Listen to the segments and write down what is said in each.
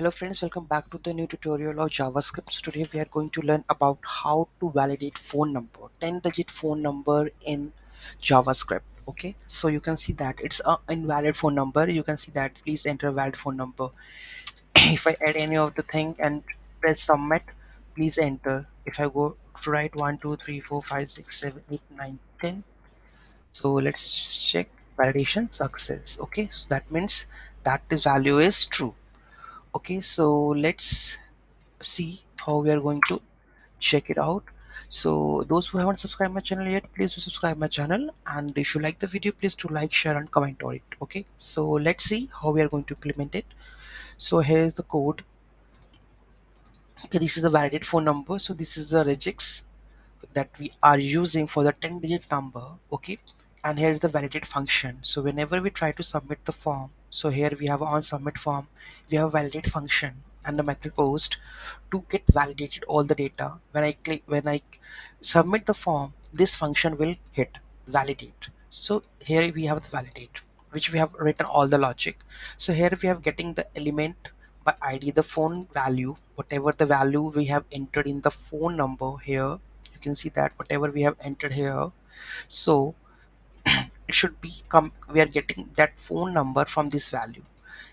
Hello friends, welcome back to the new tutorial of JavaScript. So today we are going to learn about how to validate phone number, 10-digit phone number in JavaScript. Okay, so you can see that it's an invalid phone number. You can see that please enter a valid phone number. If I add any of the thing and press submit, please enter. If I go to write 1, 2, 3, 4, 5, 6, 7, 8, 9, 10. So let's check validation success. Okay, so that means that the value is true. Okay, so let's see how we are going to check it out. So those who haven't subscribed my channel yet, please do subscribe my channel, and if you like the video, please do like, share and comment on it. Okay, so let's see how we are going to implement it. So here's the code. Okay, this is the validate phone number. So this is the regex that we are using for the 10-digit number. Okay, and here is the validate function. So whenever we try to submit the form, so here we have on submit form, we have validate function and the method post to get validated all the data. When I submit the form, this function will hit validate. So here we have the validate, which we have written all the logic. So here we have getting the element by id, the phone value, whatever the value we have entered in the phone number. Here you can see that whatever we have entered here, so it should be we are getting that phone number from this value,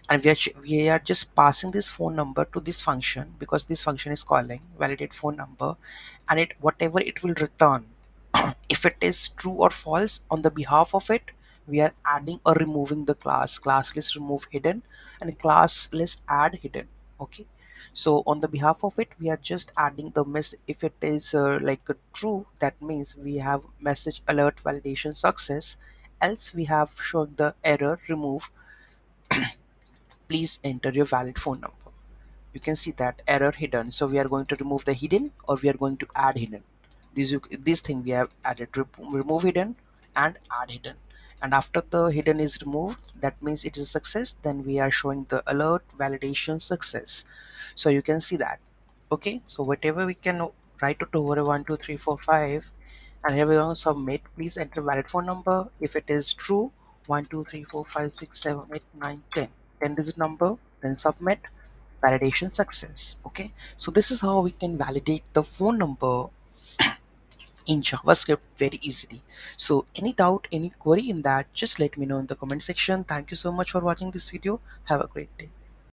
and we are just passing this phone number to this function, because this function is calling validate phone number, and it whatever it will return, if it is true or false, on the behalf of it we are adding or removing the class list remove hidden and class list add hidden. Okay, so on the behalf of it we are just adding the mess. If it is like a true, that means we have message alert validation success, else we have shown the error remove, please enter your valid phone number. You can see that error hidden, so we are going to remove the hidden or we are going to add hidden. This thing we have added, remove hidden and add hidden, and after the hidden is removed, that means it is a success. Then we are showing the alert validation success. So you can see that. Okay, so whatever we can write it over 1, 2, 3, 4, 5, and here we are submit, please enter valid phone number. If it is true, 1, 2, 3, 4, 5, 6, 7, 8, 9, 10, 10-digit number, then submit, validation success. Okay, so this is how we can validate the phone number in JavaScript very easily. So any doubt, any query in that, just let me know in the comment section. Thank you so much for watching this video. Have a great day.